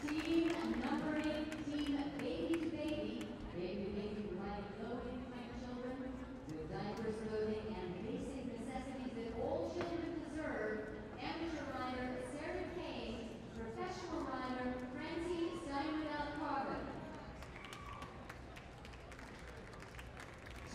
Team number 8, Team Baby to Baby. Baby to Baby providing low-income children with diapers, clothing, and basic necessities that all children deserve. Amateur rider Sarah Kane, professional rider Francie Steinwithout-Carbon.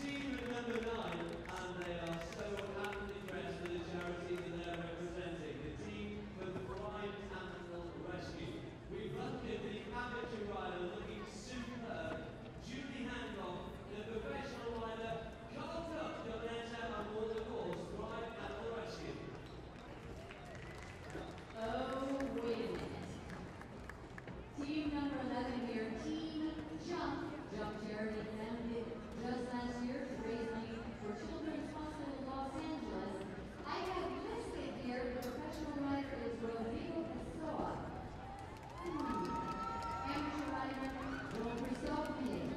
Team number 9, and they are so happily dressed for the charity that they're representing. The team for the Blind Animal Rescue. We've welcomed the amateur rider looking superb, Julie Hancock, the professional rider, Carl Duck, Donetta, and all the course, Blind Animal Rescue. Oh, wait a minute. Team number 11 here, Team Jump. Jump charity founded just last year to raise money for Children's Hospital Los Angeles. I have listed here the professional rider is Rodrigo Pessoa. Amateur rider, Rodrigo Pig.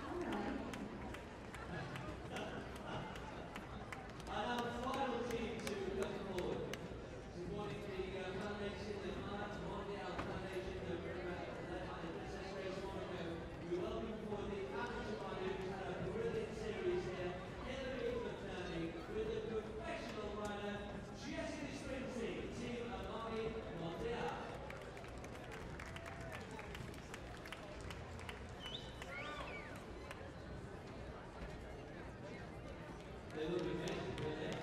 All right. And our final team to come forward, supporting the foundation, the Mondial Foundation, led by Princess Grace Monaco. We welcome for the amateur rider who's had a brilliant series here in the Big McNerney with the professional rider, Jessica Springsteen, Team Amami Mondial. They look amazing, don't they?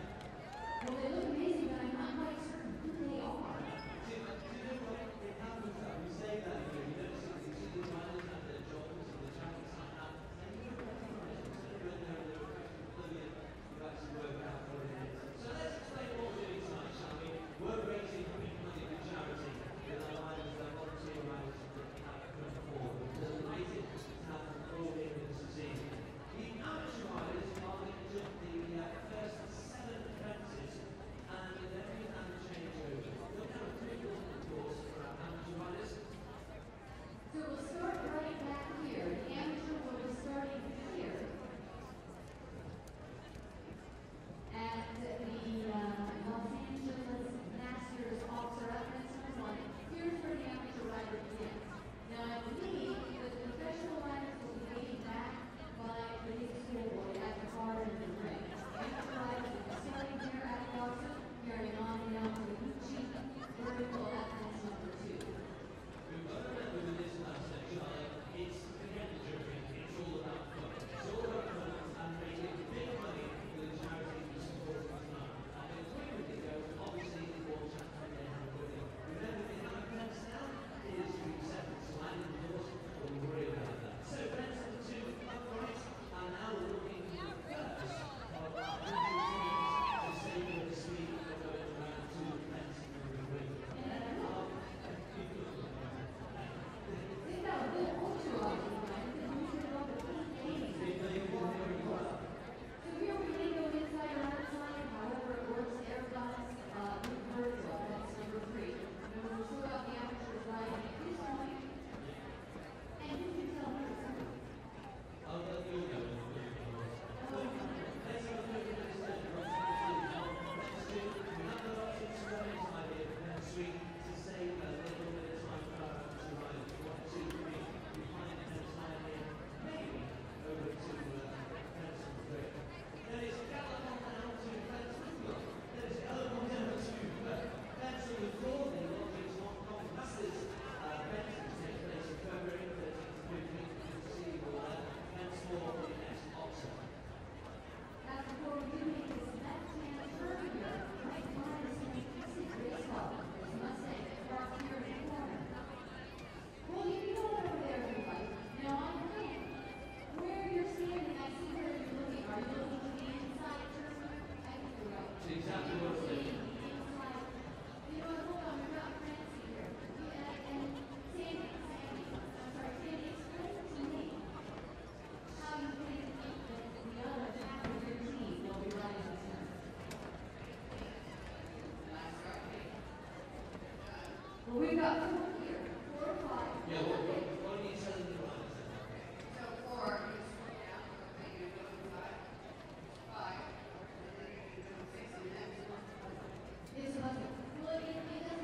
Well, they look amazing, but I'm not quite certain who they are. Do you know what it happens that we say that, you don't see the riders and the joggers and the jackets like that, and you don't recognize them, so you don't know the professional brilliant, you actually work out what it is. So let's explain what we're doing tonight, shall we? We're raising big money for charity with our riders, our volunteer riders that have come forward. We're delighted to have them all here with us this evening. The amateur riders are going to jump the first 7 fences, and then we have a changeover. We'll have a curriculum course for our amateur riders. So we'll start right back here. The amateur will be starting here at the Los Angeles Masters Officer Reference number 1. Here's where the amateur rider begins. Now I believe that the professional riders will be waiting back by the big schoolboy at the far end of the ring. Amateur riders will be starting here at the altar, carrying on down to the Gucci vertical at fence number 2. We've got to remember with this last section, it's forget the jury, it's all about fun. It's all about fun and raising big money for the charity we support tonight. And the quicker we go, obviously the more chance we get of winning. Remember, the amount of fence now is 3 seconds, so I'm in the course, don't worry about that. So fence number 2 upright, and now we're looking for the first of our teams to save the speed of going around to fence number 3. Well, we've got 4 here, 4 or 5. Yeah, what are you telling the riders then? So 4 is yeah, okay, you're doing 5. 5. And then you're doing 6 and then It's like, well, it doesn't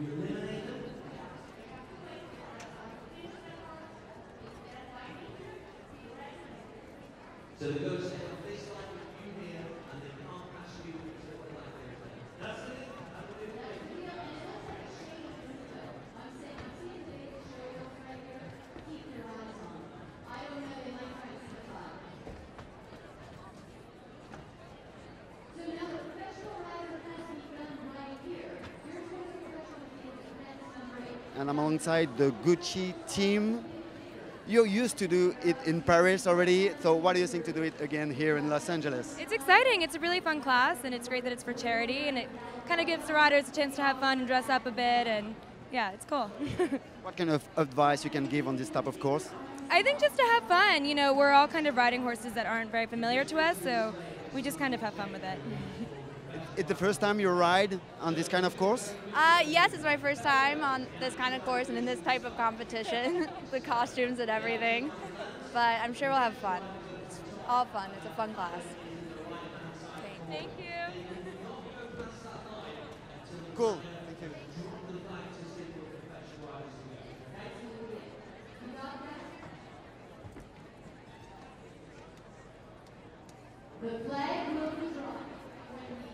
You eliminate them. So the goes say, this line with you here, and they can't pass you to the line there. That's it. I'm seeing the shoulders right here. Keep your eyes on them. I don't know, they might try to slip up. So now the professional rider has begun right here. Here's what the professional team events number 8. And I'm alongside the Gucci team. You used to do it in Paris already, so what do you think to do it again here in Los Angeles? It's exciting. It's a really fun class, and it's great that it's for charity, and it kind of gives the riders a chance to have fun and dress up a bit, and yeah, it's cool. What kind of advice you can give on this type of course? I think just to have fun. You know, we're all kind of riding horses that aren't very familiar to us, so we just kind of have fun with it. It's the first time you ride on this kind of course? Yes, it's my first time on this kind of course and in this type of competition, the costumes and everything. But I'm sure we'll have fun. It's all fun. It's a fun class. Thank you. Cool. Thank you. The flag will be drawn. When the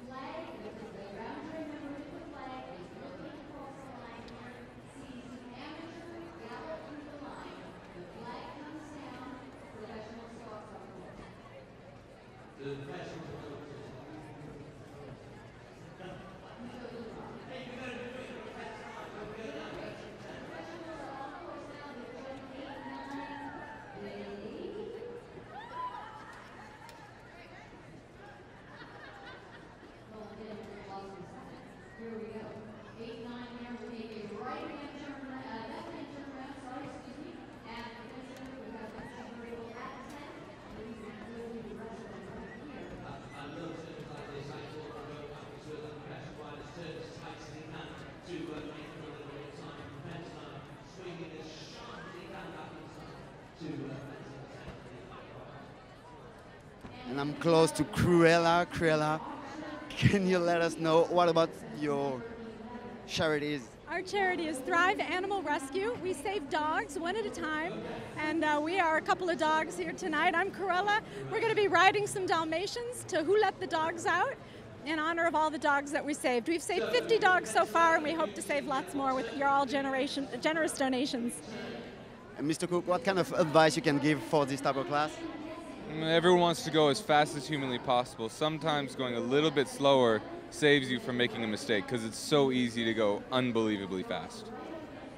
flag, which is the round tray member with the flag, is looking across the line here, sees the amateur gallop through the line. The flag comes down, professional starts on board. The professional Here we go. 8, 9 there will make a right-hand turn, left-hand turn around, sorry, excuse me. And eventually we have the number at 10. Ladies and gentlemen, the rest of them right here. I love things like this. I thought I'd go back to the professional riders turn as tight as they can to make a little bit of time. Depends on swinging as sharp as they can back inside to And I'm close to Cruella. Cruella, can you let us know what about your charities? Our charity is Thrive Animal Rescue. We save dogs one at a time, and we are a couple of dogs here tonight. I'm Cruella. We're going to be riding some Dalmatians to Who Let the Dogs Out in honor of all the dogs that we saved. We've saved 50 dogs so far, and we hope to save lots more with your all generous donations. And Mr. Cook, what kind of advice you can give for this type of class? Everyone wants to go as fast as humanly possible. Sometimes going a little bit slower saves you from making a mistake because it's so easy to go unbelievably fast.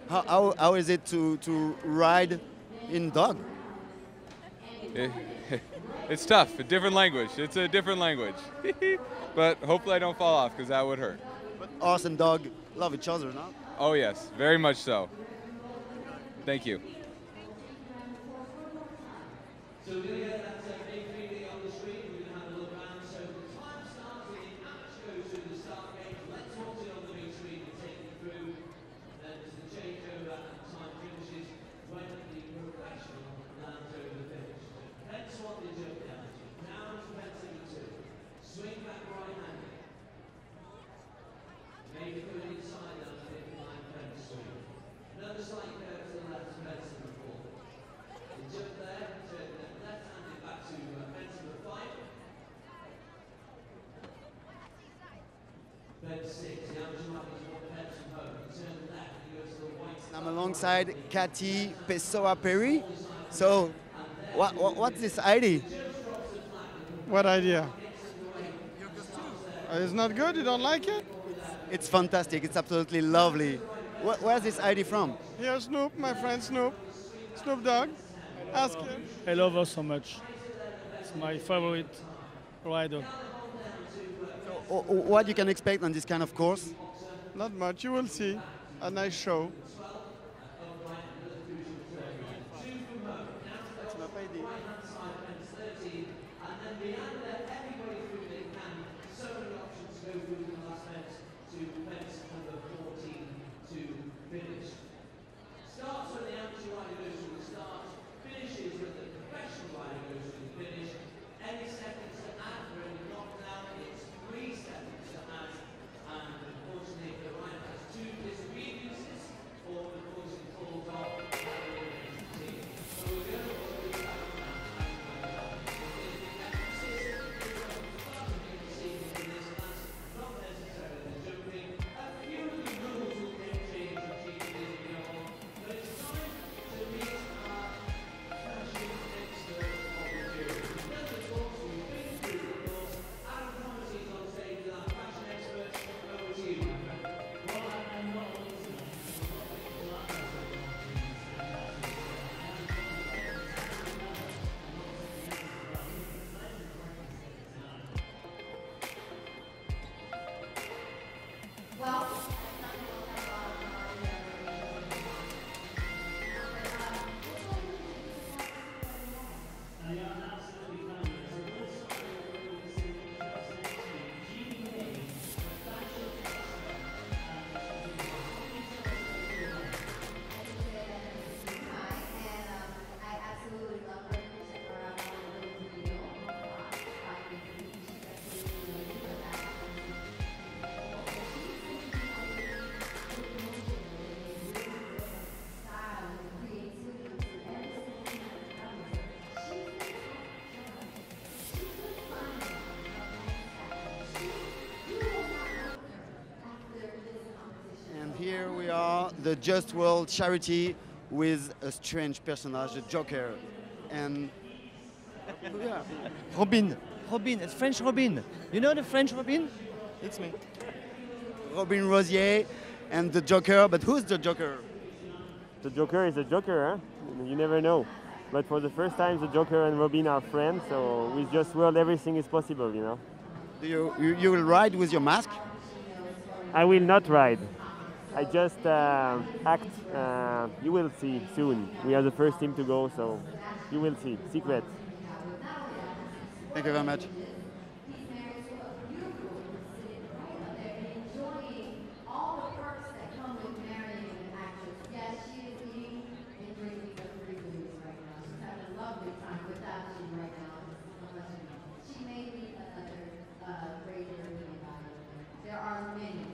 How is it to ride in dog? It's tough, a different language. It's a different language. But hopefully I don't fall off because that would hurt. But horse and dog love each other, no? Oh yes, very much so. Thank you. So we're going to get that big 3D on the screen. We're going to have a look around. So the time starts when the amateur goes through the start gate. Let's watch it on the big screen and take you through. Then there's the changeover and time finishes when the professional lands over the finish. That's what they jump down to. Down to fencing 2. Swing back right-handed. Maybe go inside down the 59 fence swing. Another slight curve to the left, fencing 4. You jump there, turn left-handed back to fence number 5. Fence 6, the amateur might be one fence from home. You turn left, you go to the white. I'm alongside Cathy Pessoa Perry. So, what's this idea? What idea? It's not good? You don't like it? It's fantastic. It's absolutely lovely. Where's this idea from? Here, Snoop, my friend Snoop. Snoop Dogg. Ask him. I love her so much. It's my favorite rider. So, what you can expect on this kind of course? Not much. You will see. A nice show. Starts when the amateur rider goes to the start, finishes when the professional rider goes to the finish. Any seconds to add for any knockdown, it's 3 seconds to add. And unfortunately, if the rider has 2 And here we are, the Just World charity with a strange personage, the Joker. And yeah, Robin. Robin. It's French Robin. You know the French Robin? It's me. Robin Rosier and the Joker. But who's the Joker? The Joker is a Joker, huh? You never know. But for the first time, the Joker and Robin are friends, so with Just World, everything is possible, you know? You will ride with your mask? I will not ride. I just act. You will see soon. We are the first team to go, so you will see. Secret. Thank you very much. There are many.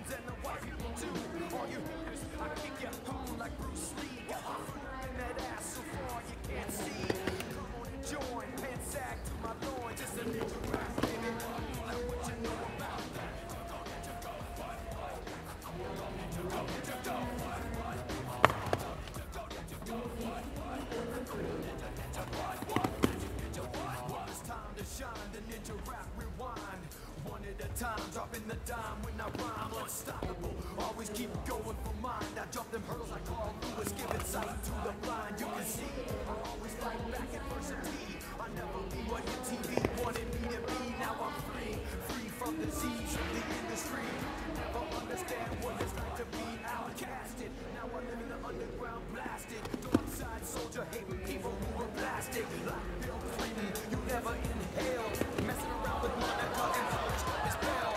villains and the white people too. All you haters, I kick you home like Bruce Lee. Got my foot in that ass so far you can't see. Come on and join, pants sag to my loins. It's a ninja rap, baby. Like what you know about that. It's time to shine, the ninja rap rewind. One at a time, dropping the dime when I rhyme. Unstoppable, always keep going for mine. I jump them hurdles like Carl Lewis, giving sight to the blind. You can see, I always fight back adversity. I never be what your TV wanted me to be. Now I'm free, free from disease of the industry. Never understand what it's like to be outcasted. Now I live in the underground blasted. Dark side soldier, hating people who were blasted. Like Bill Clinton, you never inhaled. Messing around with Monica and Coach is bail.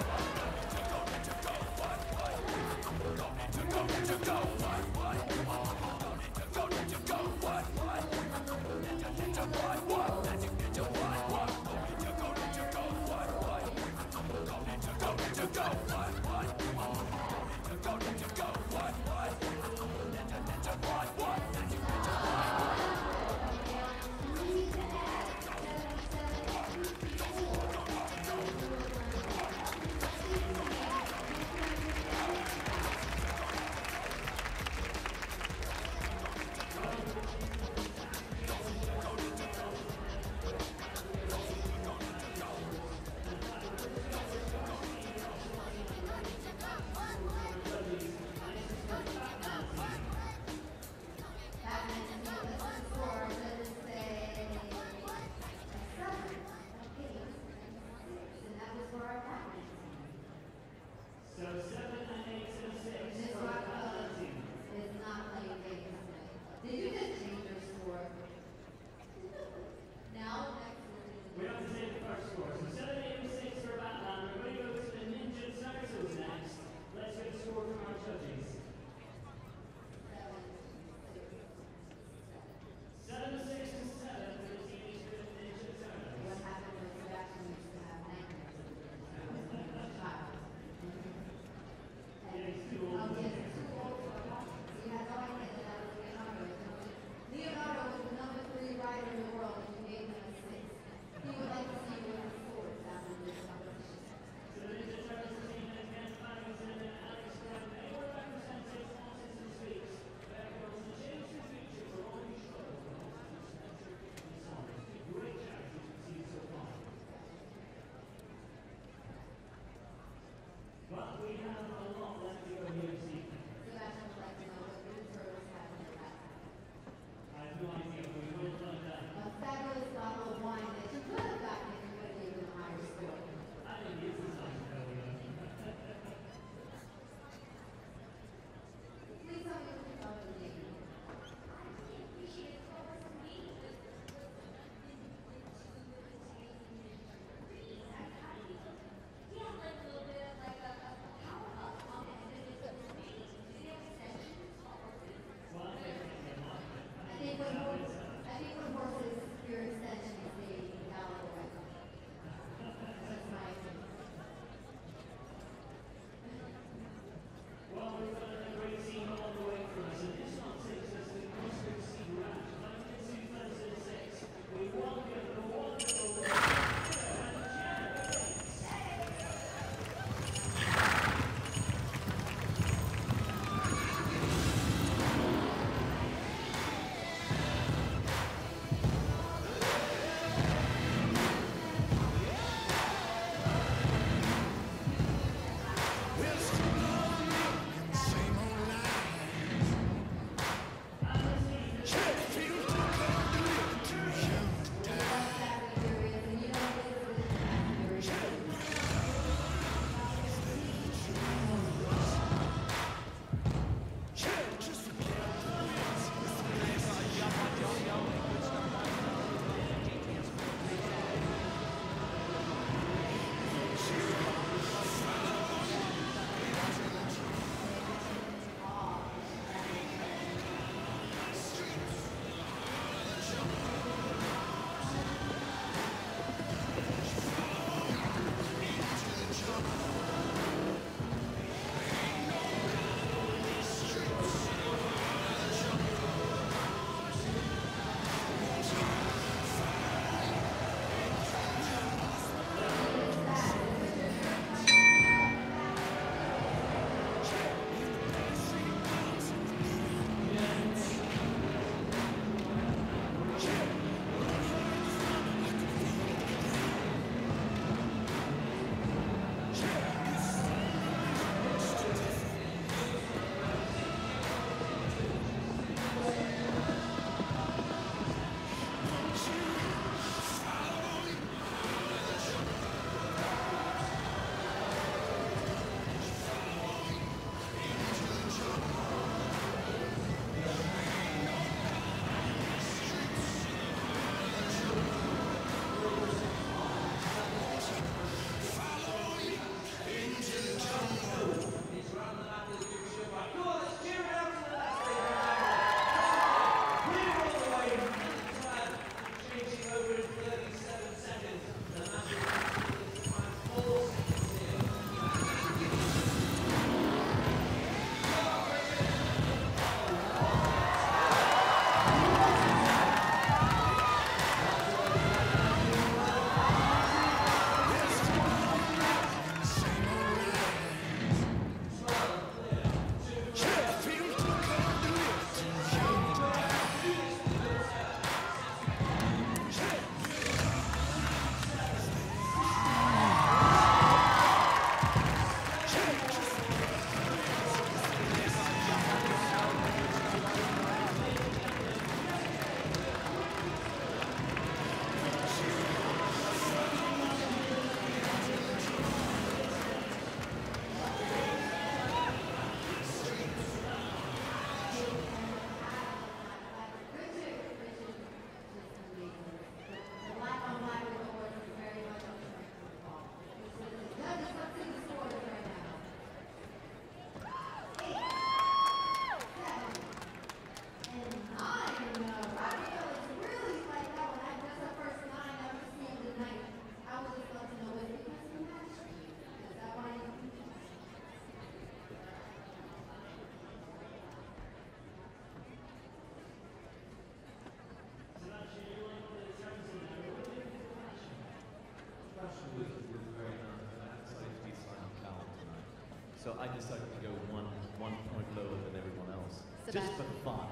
So I decided to go one point lower than everyone else, just Sebastian. for fun.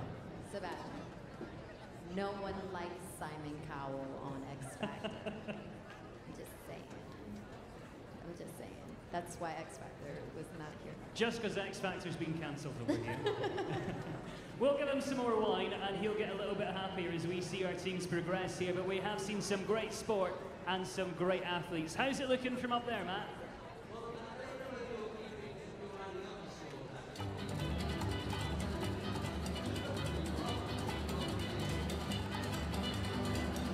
Sebastian, no one likes Simon Cowell on X Factor. I'm just saying. I'm just saying. That's why X Factor was not here. Just because X Factor's been cancelled over here. We'll give him some more wine and he'll get a little bit happier as we see our teams progress here, but we have seen some great sport and some great athletes. How's it looking from up there, Matt?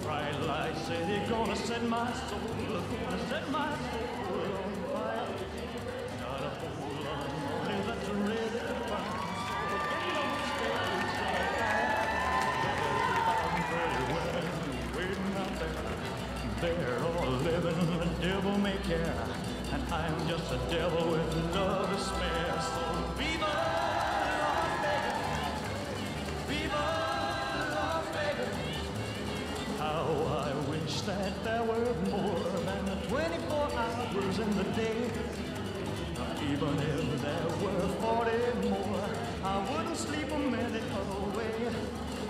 Bright lights say they're gonna set my soul, gonna set my soul on fire. Got a whole lot of money that's ready to burn. So get on stage, pretty women waiting out there. They're all living the devil may care, and I'm just a devil with love to spare. So viva Las Vegas, viva Las Vegas. How I wish that there were more than 24 hours in the day. Even if there were 40 more, I wouldn't sleep a minute away.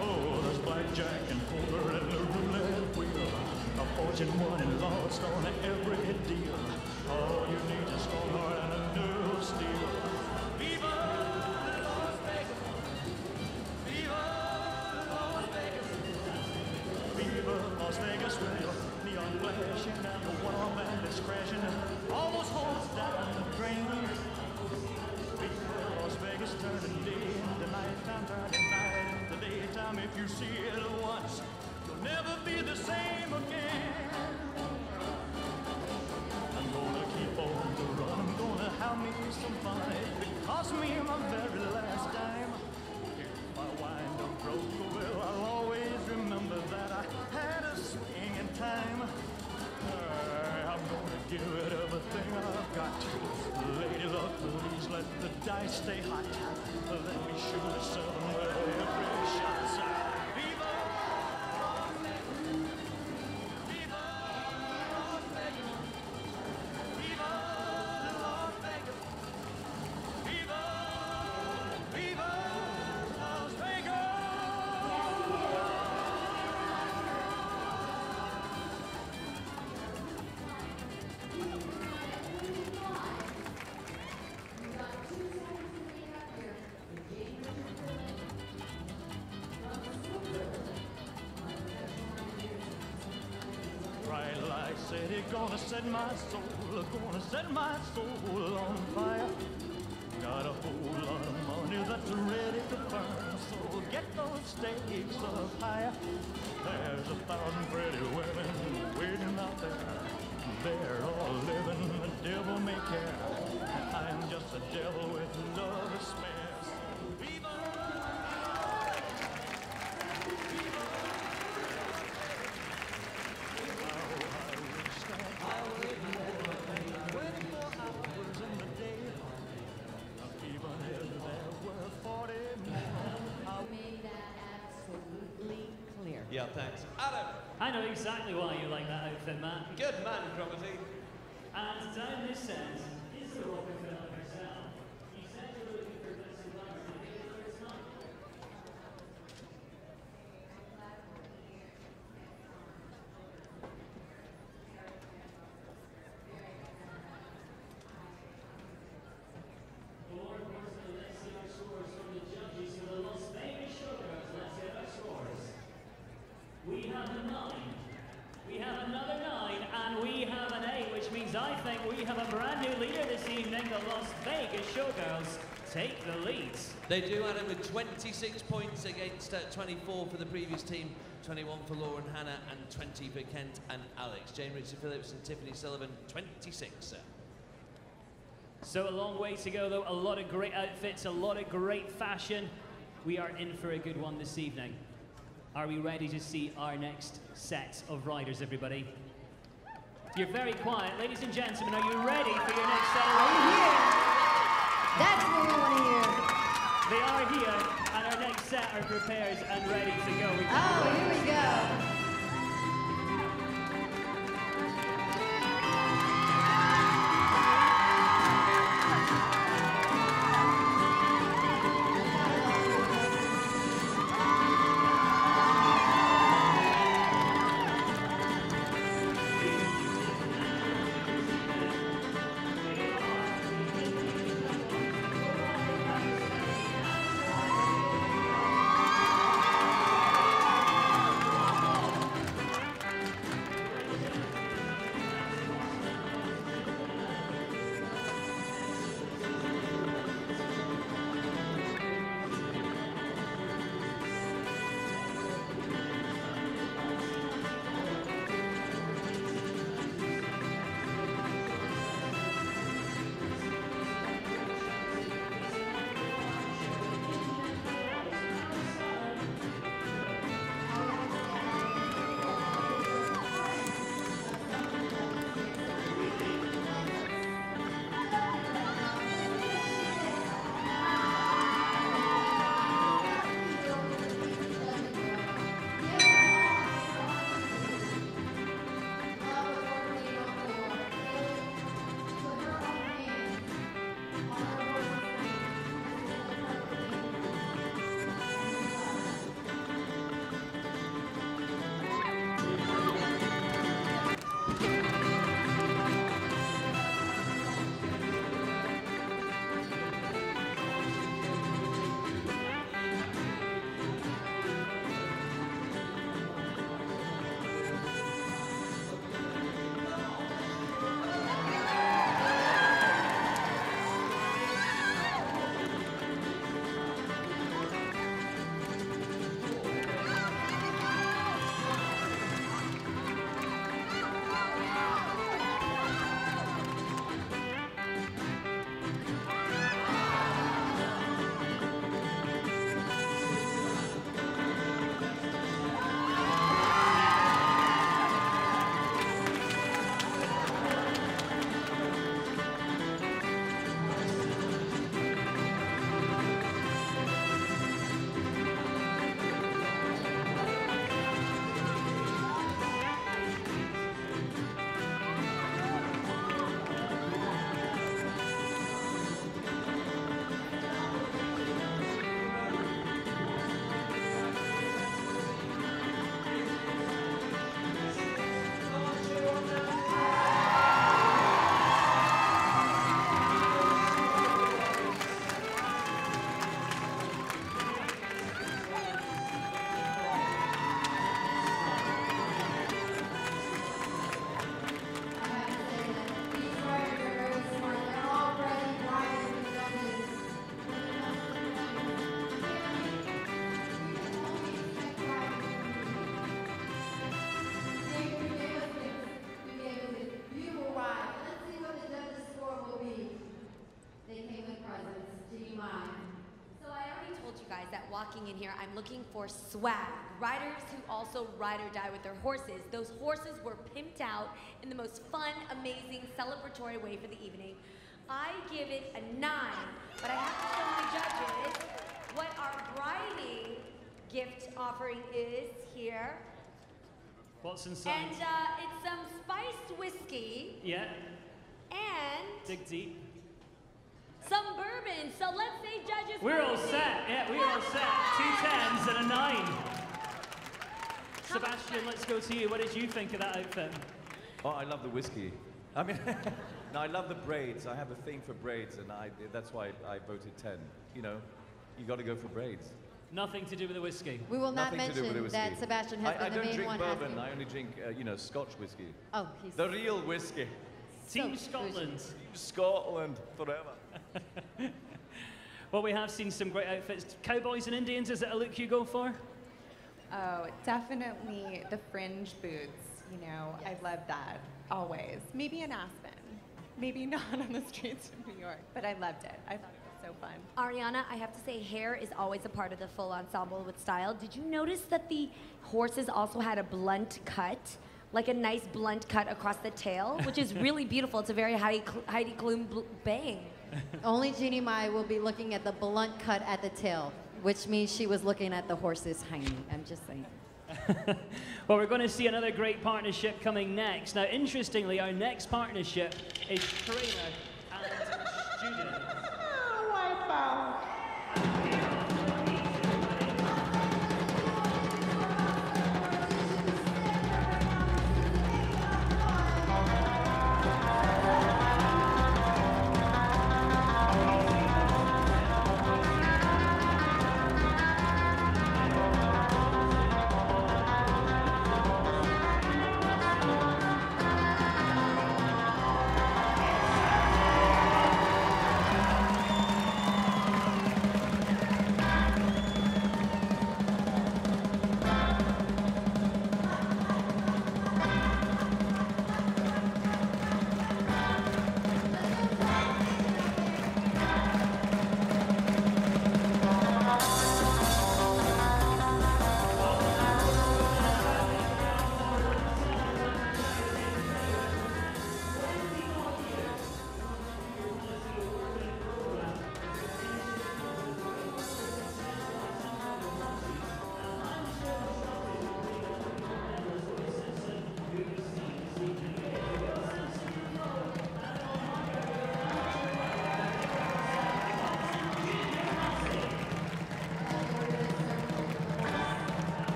Oh, there's blackjack and poker and the roulette wheel. A fortune won and lost on every deal. All you need is a strong heart and a nerve of steel. Viva Las Vegas! Viva Las Vegas! Viva Las Vegas with your neon flashing and the one-arm bandits crashing and almost holds down the drain. Viva Las Vegas turning day into nighttime, turning night into daytime. If you see it once, you'll never be the same again. I'm gonna keep on the run, I'm gonna have me some fun. It cost me my very last dime. If I wind up broke, well, I'll always remember that I had a swing in time. I'm gonna give it everything I've got. Lady luck, please let the dice stay hot. Let me shoot a 7 with every shot. Viva Las Vegas! Viva Las Vegas! Viva Las Vegas! Viva, viva Las Vegas! Bright lights say they're gonna set my soul, gonna set my soul on fire. Got a whole lot of money that's ready to burn, so get those stakes up higher. There's 1,000 pretty women waiting out there. They're all living the devil may care. I'm just a devil with love to spare. So viva! Yeah, thanks. Adam! I know exactly why you like that outfit, Matt. Good man, Cromitty. And down this end is the Rockefeller herself. You said you were looking for Blessing Lights to be the first time. For, of course, let's see our scores from the judges of the Las Vegas Showgirls. Let's get our scores. We have a 9. We have another 9, and we have an 8, which means I think we have a brand new leader this evening. The Las Vegas Showgirls take the lead. They do, Adam, with 26 points against 24 for the previous team, 21 for Laura and Hannah, and 20 for Kent and Alex. Jane Richard Phillips and Tiffany Sullivan, 26. So a long way to go, though. A lot of great outfits, a lot of great fashion. We are in for a good one this evening. Are we ready to see our next set of riders, everybody? You're very quiet. Ladies and gentlemen, are you ready for your next set of riders? Are you here? That's what we want to hear. They are here, and our next set are prepared and ready to go. Here we go. here. I'm looking for swag. Riders who also ride or die with their horses. Those horses were pimped out in the most fun, amazing, celebratory way for the evening. I give it a 9, but I have to show my judges what our briding gift offering is here. What's inside? And it's some spiced whiskey Yeah, and dig deep. some bourbon. So let's say judges. We're all what do you set. think? Yeah, we're all set. 2 10s and a 9. Sebastian, let's go to you. What did you think of that outfit? Oh, I love the whiskey. I mean, no, I love the braids. I have a thing for braids, and that's why I voted 10. You know, you got to go for braids. Nothing to do with the whiskey. We will not Nothing to do with the mention that whiskey. Sebastian has I been the don't main drink one bourbon. asking. I only drink, Scotch whiskey. Oh, he's The real whiskey. Team so Scotland. Scotland forever. Well, we have seen some great outfits. Cowboys and Indians, is it a look you go for? Oh, definitely the fringe boots. You know, I love that always. Maybe in Aspen, maybe not on the streets of New York, but I loved it. I thought it was so fun. Ariana, I have to say, hair is always a part of the full ensemble with style. Did you notice that the horses also had a blunt cut? Like a nice blunt cut across the tail, which is really beautiful. It's a very Heidi Klum bang. Only Jeannie Mai will be looking at the blunt cut at the tail, which means she was looking at the horse's hiney. I'm just saying. Well, we're going to see another great partnership coming next. Now, interestingly, our next partnership is trainer and student.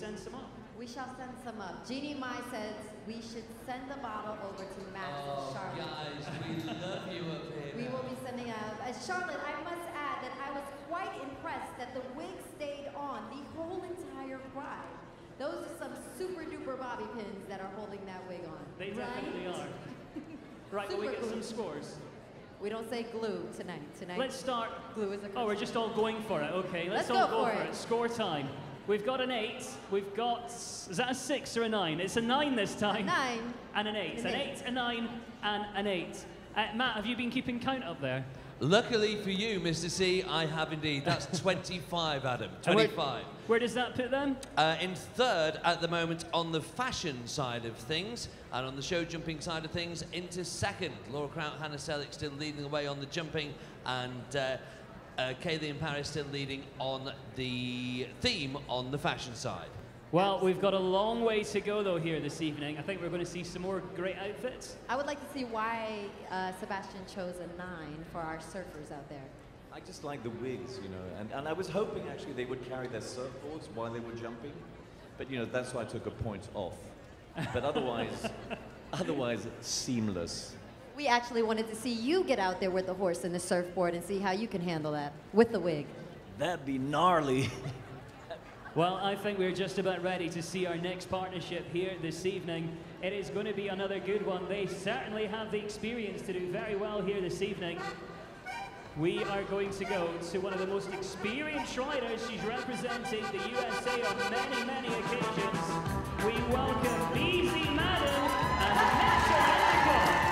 send some up? We shall send some up. Jeannie Mai says we should send the bottle over to Max and Charlotte. Guys, we love you up here. We will be sending out. Charlotte, I must add that I was quite impressed that the wig stayed on the whole entire ride. Those are some super duper bobby pins that are holding that wig on. They right? definitely are. Right, will we Super get some glue. scores? We don't say glue tonight. Let's start. Glue is a Oh, we're just all going for it. Okay, let's Let's all go go for for it. it. Score time. We've got an 8. We've got, is that a 6 or a 9? It's a 9 this time. 9. And an 8. An An 8. 8, a 9, and an 8. Matt, have you been keeping count up there? Luckily for you, Mr. C, I have indeed. That's 25, Adam. And where- 25. Where does that put them? In third at the moment on the fashion side of things, and on the show jumping side of things, into second. Laura Kraut, Hannah Selick still leading the way on the jumping, and Kaylee and Paris still leading on the theme on the fashion side. Well, we've got a long way to go, though, here this evening. I think we're going to see some more great outfits. I would like to see why Sebastian chose a 9 for our surfers out there. I just like the wigs, you know, and I was hoping actually they would carry their surfboards while they were jumping, but you know, that's why I took a point off. But otherwise, it's seamless. We actually wanted to see you get out there with the horse and the surfboard and see how you can handle that with the wig. That'd be gnarly. Well, I think we're just about ready to see our next partnership here this evening. It is going to be another good one. They certainly have the experience to do very well here this evening. We are going to go to one of the most experienced riders. She's represented the USA on many, many occasions. We welcome Beezy Madden and Nessa Gallagher.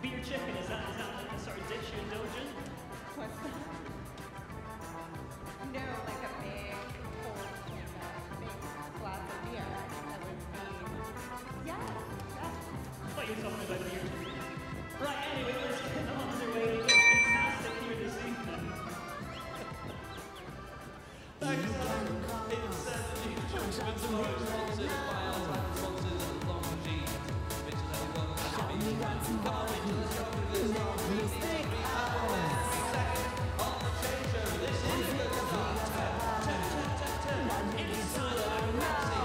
Beer chicken, is that like a sort of dish you indulge in? What's that? No, like a big, cold, big glass of beer. That would be, yes, yes. I thought you were talking about beer chicken. Right, anyway, let's get on underway. It looks fantastic here this evening. Thanks, Adam. It's the judgment tomorrow, sponsored by our title sponsors, Longines. Mitchell, have you got a Come on, Mitchell, let's go with this. Second on the changeover. This is the start. 10. Inside of Maxi.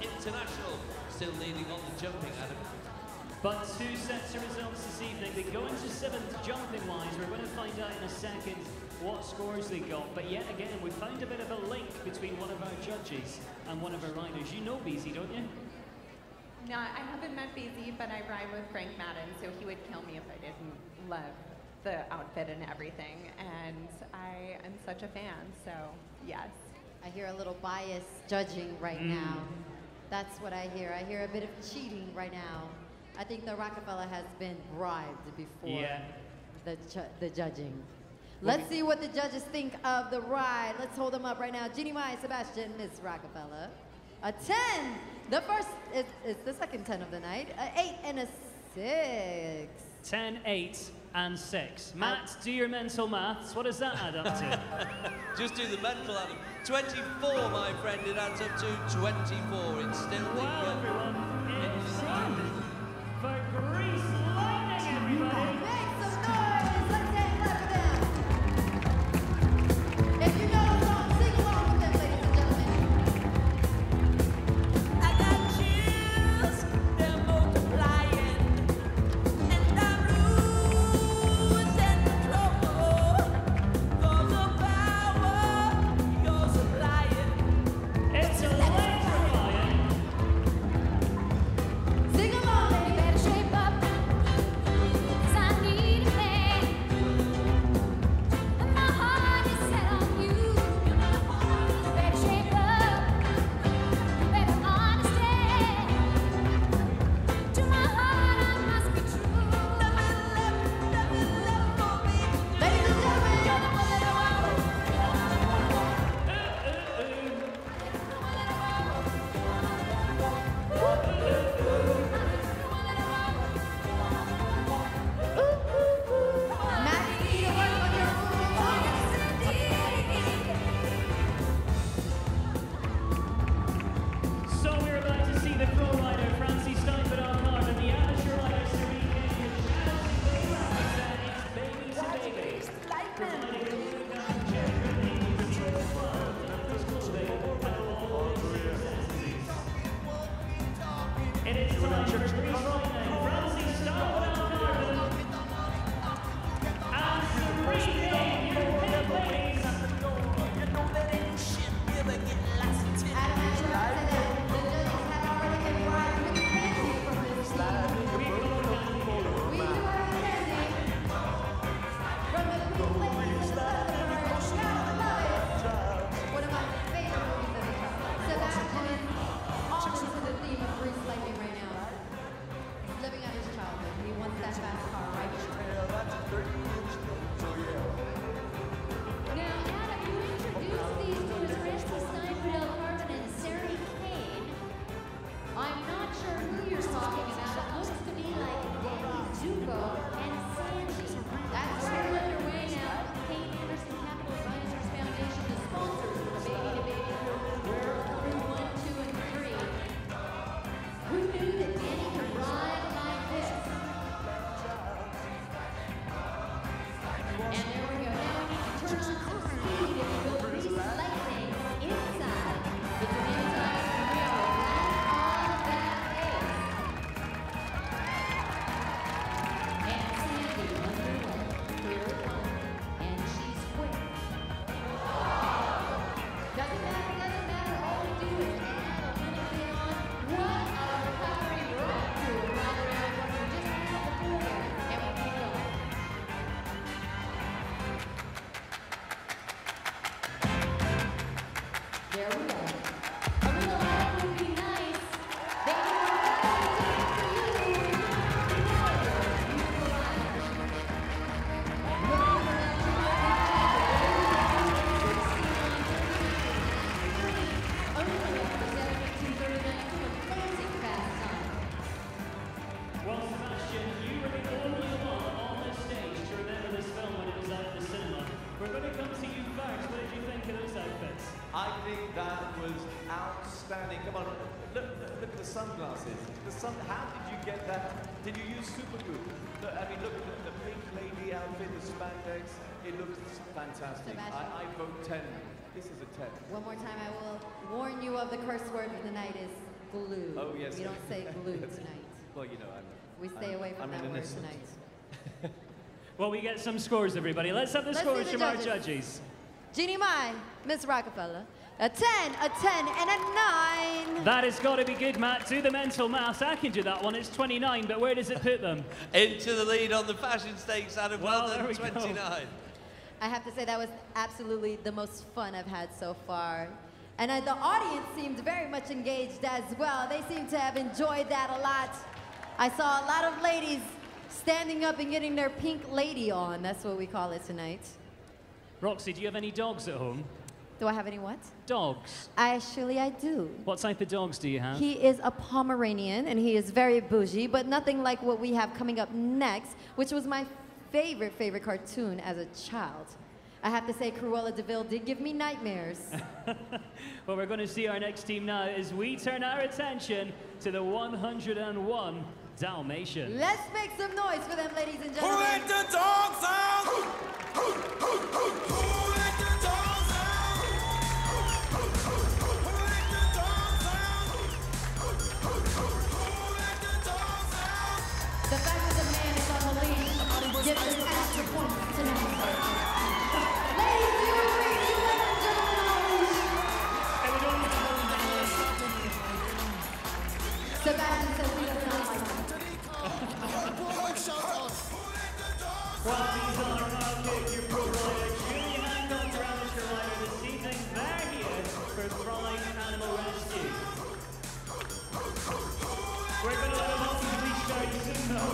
International still leading on the jumping, Adam. But 2 sets of results this evening. They go into 7th jumping-wise. We're going to find out in a second what scores they got. But yet again, we found a bit of a link between one of our judges and one of our riders. You know Beezy, don't you? No, I haven't met Beezy, but I ride with Frank Madden, so he would kill me if I didn't love the outfit and everything, and I am such a fan, so yes. I hear a little bias judging right now. That's what I hear. I hear a bit of cheating right now. I think the Rockefeller has been bribed before the judging. Let's see what the judges think of the ride. Let's hold them up right now. Jeannie Mai, Sebastian, Miss Rockefeller. A 10. The first is the second 10 of the night. An 8 and a 6. 10, 8, and 6. Matt, do your mental maths. What does that add up to? Just do the mental Adam. 24, my friend. It adds up to 24. It's still the... Well, everyone, it's time for Grease Lightning, everybody. Make some noise. Let's take a look at them. If you know a song, sing along with them, ladies and gentlemen. I got chills, they're multiplying, and I'm losing control. For the power you're supplying, it's electrifying. Sing along, baby. Better shape up, 'cause I need a man, and my heart is set on you. Better shape up, better understand. To my heart I must be true. Ladies and gentlemen, You're the one that I want. Matt, you need to work on your So we're about to see the pro rider, Francie Steinfeld on card, and the amateur rider, Serene Kennedy. It's baby to baby. Providing the lead down Jerry Whitney, the Triple World, and Crystal Bay, and all the necessities. It is time for Grease Lightning, Francie Steinfeld on card, and Serene Kennedy, your pit ladies. One of my favorite movies ever. Sebastian is all into the theme of Grease Lightning right now. He's living out his childhood. He wants that fast car, right? Now, Adam, you introduced these to us, Francie Steinfeld, Carmen, and Sarah Kane. I'm not sure who you're talking about. It looks to me like Danny Zuko and Sandy. That's right underway now. Kane Anderson Capital Advisors Foundation, the sponsors of the Baby to Baby group, through 1, 2, and 3. Who knew that Danny could ride like this? And there we go. Now we need to turn on some speed if you will. Grease Lightning inside. It's an inside wheel. Right on that pace. And Sandy underway. Here it comes. And she's quick. Doesn't matter. All we do is add a little bit on. What a recovery rock crew right around what we just had before. And we keep going. There we go. A little help would be nice. They Well, Sebastian, you were the only one on this stage to remember this film when it was out in the cinema. We're going to come to you first. What did you think of those outfits? I think that was outstanding. Come on, look at the sunglasses. How did you get that? Did you use super glue? I mean, look at the pink lady outfit, the spandex. It looks fantastic. I vote 10. This is a 10. One more time, I will warn you of the curse word for the night is glue. Oh, yes. We don't say glue Yes. tonight. Well, you know, We stay away from I'm that an word innocent. tonight. Well, we get some scores, everybody. Let's have the Let's scores see the from our judges. judges. Jeannie Mai, Miss Rockefeller. A 10, a 10, and a 9. That has got to be good, Matt. Do the mental maths. I can do that one. It's 29, but where does it put them? Into the lead on the fashion stakes out of Well, well there we done, go. 29. I have to say that was absolutely the most fun I've had so far. And the audience seemed very much engaged as well. They seem to have enjoyed that a lot. I saw a lot of ladies standing up and getting their pink lady on. That's what we call it tonight. Roxy, do you have any dogs at home? Do I have any what? Dogs. Actually, I do. What type of dogs do you have? He is a Pomeranian, and he is very bougie, but nothing like what we have coming up next, which was my favorite cartoon as a child. I have to say, Cruella DeVille did give me nightmares. Well, we're going to see our next team now as we turn our attention to the 101 Dalmatians. Let's make some noise for them, ladies and gentlemen. Who let the dogs out? Who let the dogs out? Who let the dogs out? Who let the dogs out? The fact that the man is on the leash gives us extra points tonight. Ladies, do you agree? You let them gentlemen on the leash. Sebastian says he does not like them. Well, these are our your pro rider, Julie Hancock, amateur rider this evening. They're here for Pride Animal Rescue. We're going to let them off the leash very soon, though.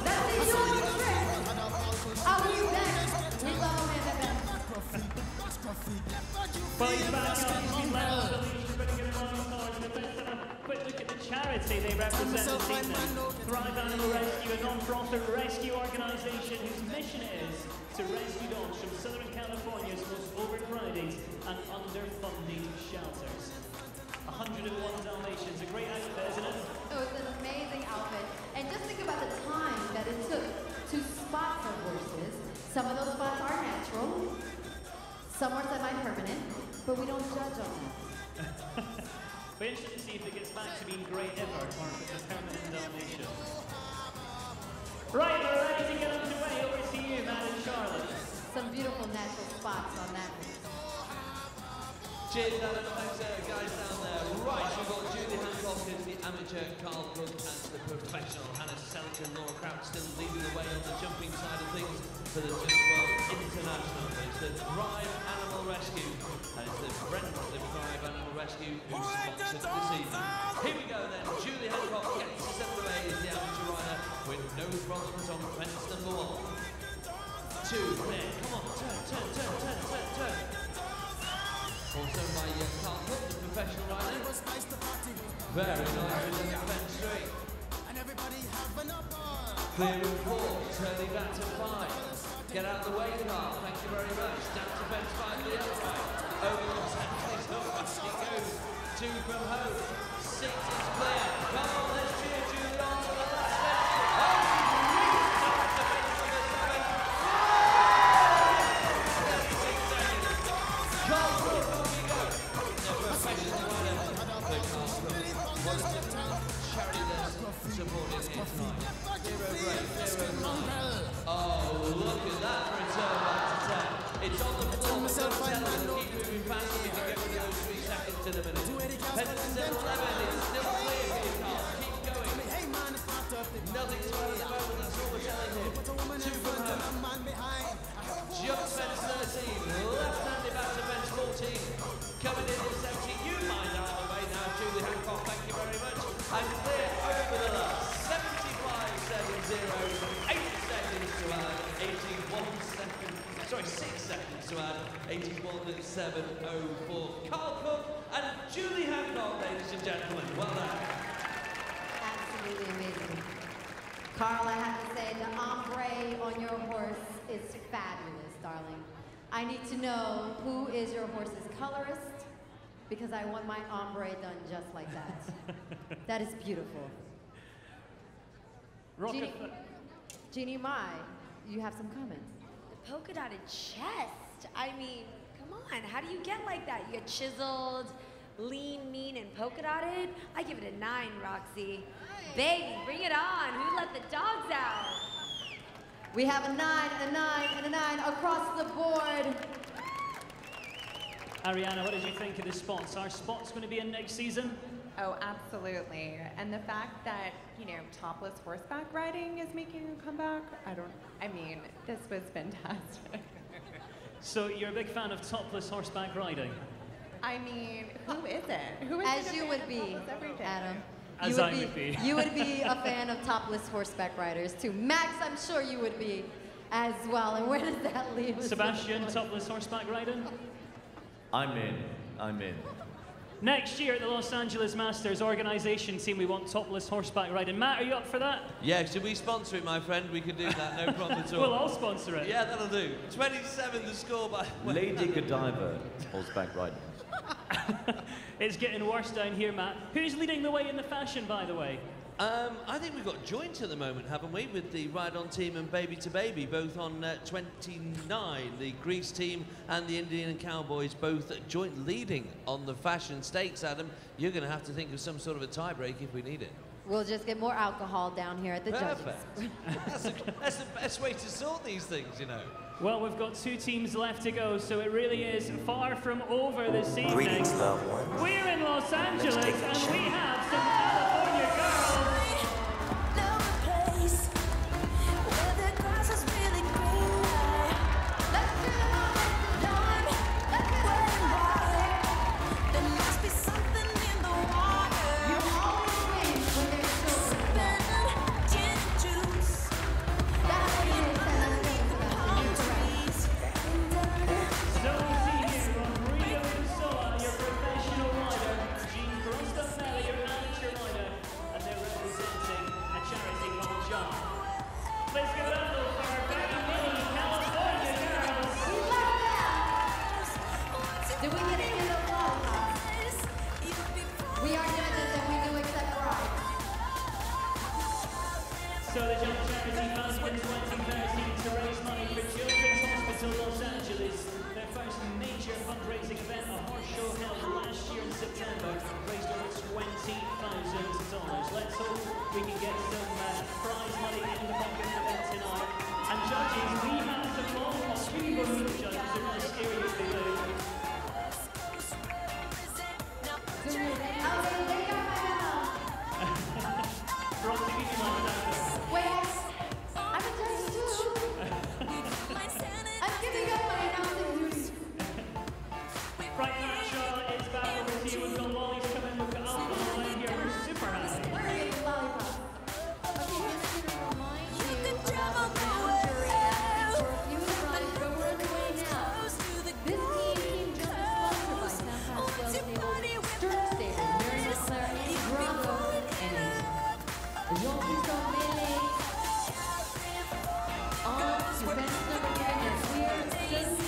Let's see you on the trip. I'll be back. We love Amanda Beth. Well, he's back up. He's been let off the leash. We're going to get a round of applause. But let's have a quick look at the charity they represent this evening. Thrive Animal Rescue, a non-profit rescue organization whose mission is to rescue dogs from Southern California's most overcrowded and underfunded shelters. 101 Dalmatians, a great outfit, isn't it? Oh, it's an amazing outfit. And just think about the time that it took to spot the horses. Some of those spots are natural, some are semi-permanent, but we don't judge on that. We're interested to see if it gets back to being great ever or if it's a permanent Dalmatian. Right, we're ready to get underway. Over to you, Matt and Charlotte. Some beautiful natural spots on that one. Cheers, Alan. Thanks, guys down there. Right, we've got Julie Hancock as the amateur, Carl Cook as the professional, Hannah Selleck and Laura Kraut still leading the way on the jumping side of things for the Just World International. It's the Thrive Animal Rescue, and it's the friends of the Thrive Animal Rescue who sponsored this evening. Here we go then. Julie Hancock gets us underway as the amateur rider with no problems on fence number 1. 2, there, come on, turn. Also by Carl Cook, the professional rider. Very nice with the fence straight. Clear of 4, turning back to 5. Get out of the way, Carl. Thank you very much. Down to fence 5 the other way. Over the centre, he goes. 2 from home. 6 is clear. Come on, let's cheer Julie on to the last Carl Cook, on we go. The professional rider. The Carl Cook. What is it? Charity that's supporting here tonight. 0-8, 0-9. Oh, look at that for a turn back to 10. It's on the floor. Don't tell them to keep moving fast so we can get rid of those 3 seconds to the minute. Penalty 7-11. It's still clear for you, Carl. Keep going. Nothing to add at the moment. That's all we're telling him. 2 from home. Jump fence 13. Left-handed back to fence 14. Coming in at 17. You mind out of the way now, Julie Hancock. Thank you very much. And clear over the last. 75-7-0. 8 seconds to add. 81 seconds. Sorry, 6 seconds to add. 81-7-0-4. Carl Cook and Julie Hancock, ladies and gentlemen. Well done. Absolutely amazing. Carl, I have to say, the ombre on your horse is fabulous, darling. I need to know who is your horse's colorist, because I want my ombre done just like that. That is beautiful. Jeannie Mai, you have some comments. The polka dotted chest. I mean, come on, how do you get like that? You get chiseled, lean, mean, and polka dotted? I give it a 9, Roxy. Baby, bring it on. Who let the dogs out? We have a 9, a 9, and a 9 across the board. Ariana, what did you think of the spots? Are spots going to be in next season? Oh, absolutely. And the fact that, you know, topless horseback riding is making a comeback, I mean, this was fantastic. So you're a big fan of topless horseback riding? I mean, who isn't? Who As isn't a you fan would of be, topless everything? Adam. As I would be. You would be a fan of topless horseback riders too. Max, I'm sure you would be as well. And where does that leave us? Sebastian, topless horseback riding? I'm in. I'm in. Next year at the Los Angeles Masters organization team, we want topless horseback riding. Matt, are you up for that? Yeah, should we sponsor it, my friend? We could do that, no problem at all. We'll all sponsor it. Yeah, that'll do. 27 the score by... Lady Godiva, horseback riding. It's getting worse down here, Matt. Who's leading the way in the fashion, by the way? I think we've got joint at the moment, haven't we, with the Ride On team and Baby to Baby, both on 29. The Greece team and the Indian Cowboys both joint leading on the fashion stakes, Adam. You're going to have to think of some sort of a tie-break if we need it. We'll just get more alcohol down here at the Perfect. judges. That's the best way to sort these things, you know. Well, we've got 2 teams left to go, so it really is far from over this evening. Greetings, loved ones. We're in Los Angeles, and we have some California girls. So the John Charity Fund in 2013 to raise money for Children's Hospital Los Angeles. Their first major fundraising event, a horse show held last year in September, raised over $20,000. Let's hope we can get some prize money in the pocket for them tonight. And judges, we have some long people judges who are going to scare you if they do. Rob, to give you my Wait, I'm a judge too. I'm giving up my announcing duties. Right now, Charlotte, it's back over to you. We've got lollies coming, we've got alcohol in here. We're super happy. We're getting lollipops. Okay, just to remind you about the round jury action for a few rides, but we're underway now. This team just sponsored by San Pasquale Stable, Sturk Stable, Mary Claire, and Bronco, and Jean-Christophe Mele. On to fence number 3, and we're so far.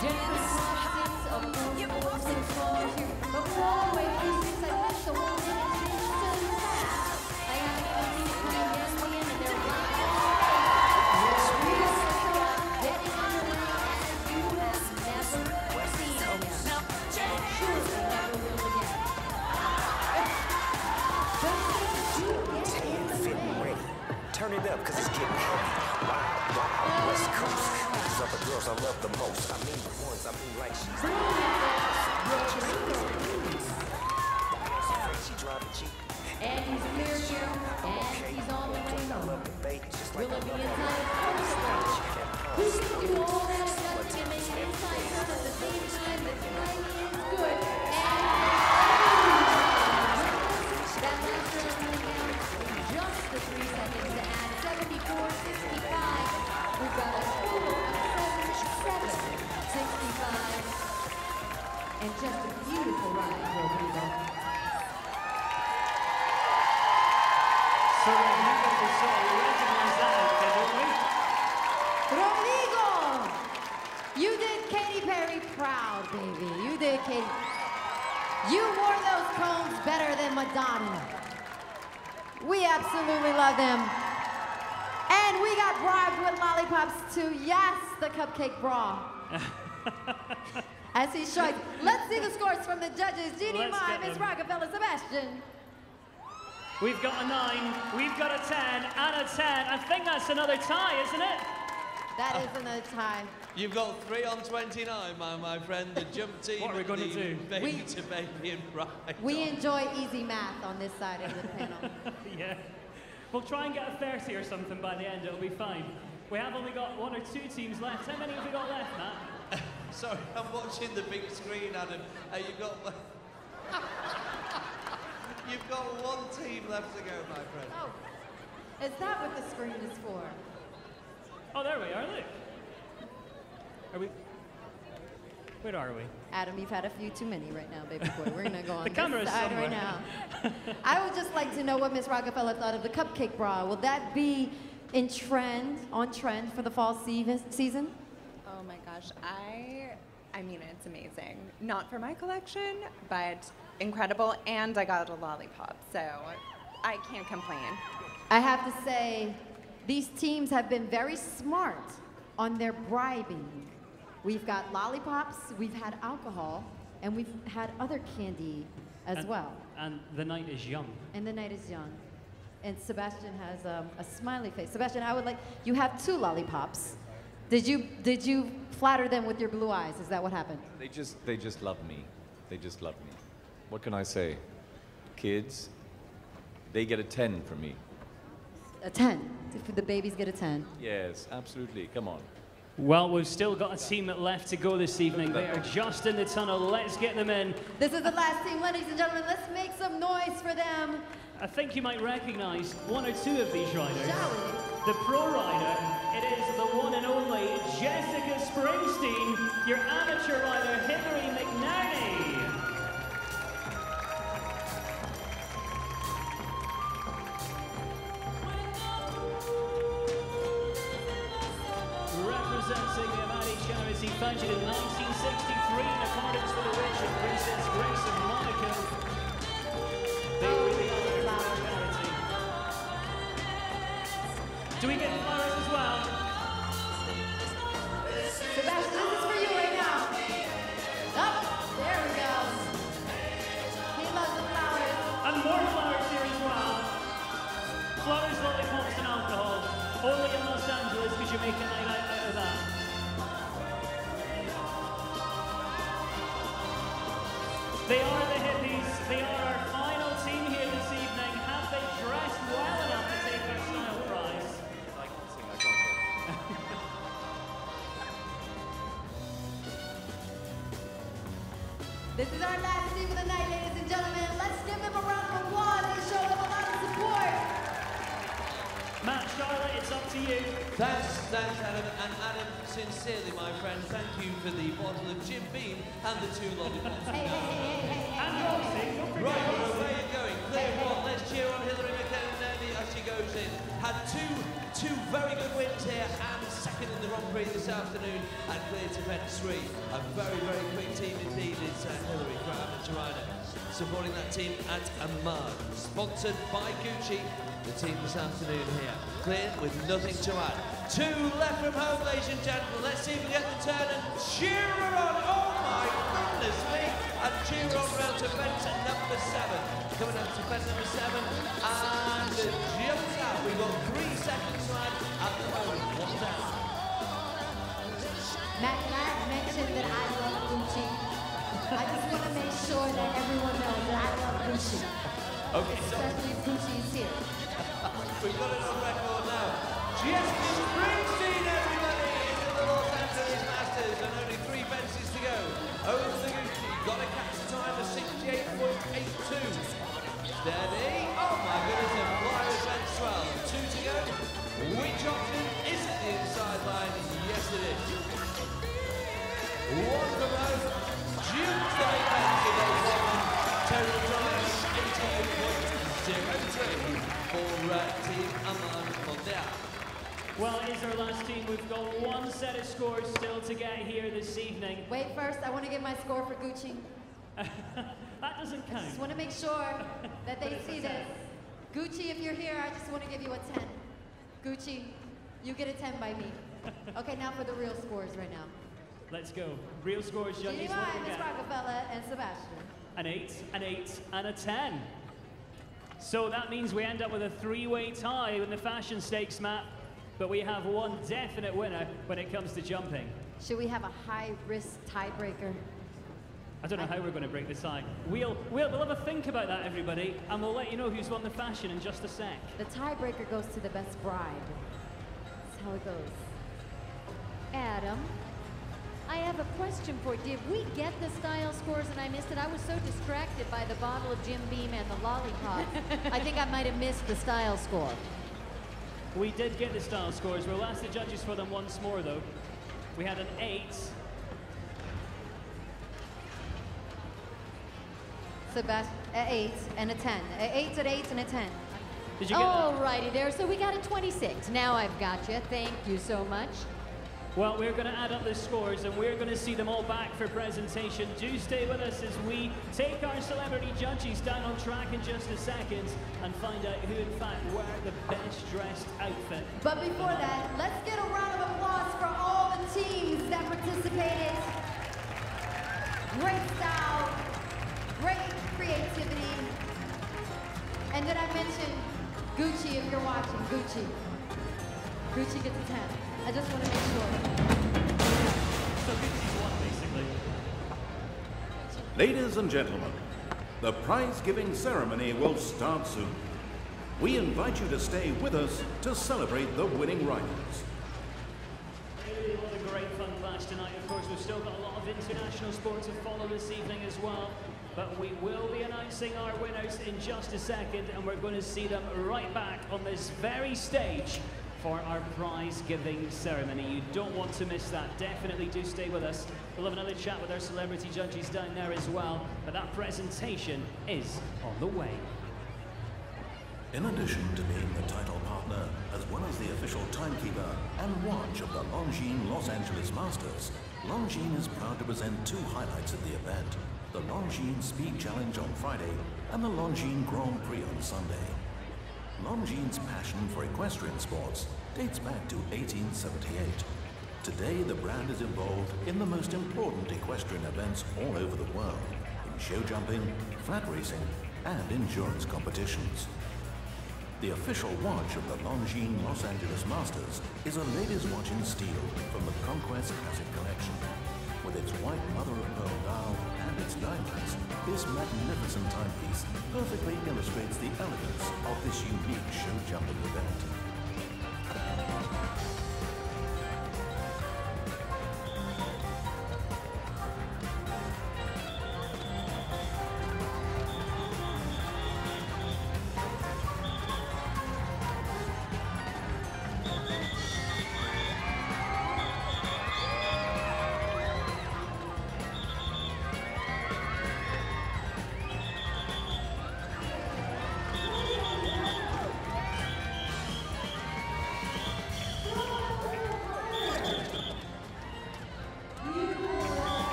Jennifer Crossings of Force and Falls here. But we're all the way through 6. I wish the whole minute seems so fast. I haven't even seen it coming down the end, and they're right. We are getting underway as you have never seen them. And surely never will again. Turn it up, cause it's getting heavy. Wild, wild, West Coast. These are the girls I love the most. I mean the ones I mean like she's she drive a Jeep. And he's clear here, and he's on the way home. Will it be inside first stage? Who can do all that adjusting and make it inside turn at the same time that riding is good? And that last turn only counts just the 3 seconds to add 74.65. We've got a total of 77.65. And just a beautiful ride, Rodrigo. So we're beautiful, so we recognize that outfit, don't we? Rodrigo! You did Katy Perry proud, baby. You did Katy. You wore those combs better than Madonna. We absolutely love them. And we got bribed with lollipops too. Yes, the cupcake bra. As he showed. Let's see the scores from the judges. Jeannie, Let's Mai, get Miss them. Rockefeller, Sebastian. We've got a 9, we've got a 10, and a 10. I think that's another tie, isn't it? That isn't a tie. You've got 3 on 29, my friend. The jump team. What are we going to do? Baby to baby and ride. We enjoy easy math on this side of the panel. Yeah. We'll try and get a 30 or something by the end. It'll be fine. We have only got 1 or 2 teams left. How many have we got left, Matt? Sorry, I'm watching the big screen, Adam. You've got you've got 1 team left to go, my friend. Oh, is that what the screen is for? Oh, there we are. Look. Are we? Where are we? Adam, you've had a few too many right now, baby boy. We're gonna go on The this camera's side somewhere. right now. I would just like to know what Miss Rockefeller thought of the cupcake bra. Will that be on trend for the fall season? Oh my gosh, I mean, it's amazing. Not for my collection, but incredible, and I got a lollipop, so I can't complain. I have to say, these teams have been very smart on their bribing. We've got lollipops, we've had alcohol, and we've had other candy as well. And the night is young. And the night is young. And Sebastian has a smiley face. Sebastian, I would like, you have 2 lollipops. Did you flatter them with your blue eyes? Is that what happened? They just love me. They just love me. What can I say? Kids, they get a 10 from me. A 10. The babies get a 10. Yes, absolutely. Come on. Well, we've still got a team left to go this evening. They are just in the tunnel. Let's get them in. This is the last team, ladies and gentlemen. Let's make some noise for them. I think you might recognize 1 or 2 of these riders. The pro rider, it is the one and only Jessica Springsteen, your amateur rider, Hillary McNerney. Representing the Amati charity founded in 1963 in accordance with the wish of Princess Grace of Monaco. They really are a flower charity. Do we get flowers as well? Sebastian, this is for you right now. Oh, there we go. He loves the flowers. And more flowers here as well. Flowers, lollipops, and alcohol. Only in Los Angeles could you make a night out of that. They are the hippies. They are our final team here this evening. Have they dressed well enough to take our style prize? I can't sing. This is our last team of the night, ladies and gentlemen. Let's give them a round of applause and show them a lot of support. Matt, Charlotte, it's up to you. Thanks, Adam. And Adam, sincerely, my friend, thank you for the bottle of Jim Beam and the 2 lollipops. And Roxy, don't forget Right, Roxy. where are you going? Clear one. Let's cheer on Hillary McNerney as she goes in. Had two very good wins here and second in the Grand Prix this afternoon and cleared to event 3. A very, very quick team indeed is Hillary for amateur rider. Supporting that team at Amman. Sponsored by Gucci. The team this afternoon here. Clear with nothing to add. 2 left from home, ladies and gentlemen. Let's see if we get the turn and cheer her on. Oh my goodness me. And cheer her on round to fence at number 7. Coming up to fence number 7. And jumps out. We've got 3 seconds left at the moment. 1 down. Matt, can I mention that I love Gucci? I just want to make sure that everyone knows that I love Gucci. Okay, especially if Gucci is here. We've got it on record now. Jessica Springsteen, everybody, is in the Los Angeles Masters, and only 3 fences to go. Over the Gucci, got a catch time of 68.82. Steady. Oh my goodness, a flyer fence 12. 2 to go. Which option is it the inside line? Yes, it is. 1 from home. Juke's like that to those women. Total time 88.03 for Team Amman Mondial. Well, it is our last team. We've got 1 set of scores still to get here this evening. Wait, first, I want to get my score for Gucci. That doesn't count. I just want to make sure that they see this. Gucci, if you're here, I just want to give you a 10. Gucci, you get a 10 by me. Okay, now for the real scores right now. Let's go. Real scores, Juggies. GDY, What do we Miss get? Rockefeller, and Sebastian. An 8, an 8, and a 10. So that means we end up with a 3-way tie in the fashion stakes, Matt. but we have one definite winner when it comes to jumping. Should we have a high-risk tiebreaker? I don't know how we're going to break the tie. We'll have a think about that, everybody, and we'll let you know who's won the fashion in just a sec. The tiebreaker goes to the best bride. That's how it goes. Adam, I have a question for you. Did we get the style scores and I missed it? I was so distracted by the bottle of Jim Beam and the lollipop. I think I might have missed the style score. We did get the style scores. We'll ask the judges for them once more, though. We had an 8. Sebastian, 8 and a 10. 8 and 8 and a 10. Did you get that? Alrighty there, so we got a 26. Now I've got you. Thank you so much. Well, we're going to add up the scores and we're going to see them all back for presentation. Do stay with us as we take our celebrity judges down on track in just a second and find out who in fact wore the best dressed outfit. But before that, let's get a round of applause for all the teams that participated. Great style, great creativity. And did I mention Gucci if you're watching? Gucci. Gucci gets a 10. I just want to make sure. So Gucci's won, basically. Ladies and gentlemen, the prize-giving ceremony will start soon. We invite you to stay with us to celebrate the winning riders. What a great fun clash tonight. Of course, we've still got a lot of international sport to follow this evening as well. But we will be announcing our winners in just a second, and we're going to see them right back on this very stage for our prize-giving ceremony. You don't want to miss that. Definitely do stay with us. We'll have another chat with our celebrity judges down there as well, but that presentation is on the way. In addition to being the title partner, as well as the official timekeeper and watch of the Longines Los Angeles Masters, Longines is proud to present 2 highlights of the event: the Longines Speed Challenge on Friday and the Longines Grand Prix on Sunday. Longines' passion for equestrian sports dates back to 1878. Today, the brand is involved in the most important equestrian events all over the world, in show jumping, flat racing, and endurance competitions. The official watch of the Longines Los Angeles Masters is a ladies' watch in steel from the Conquest Classic Collection. With its white mother-of-pearl dial and its diamonds, this magnificent timepiece perfectly illustrates the elegance of this unique show jumping event.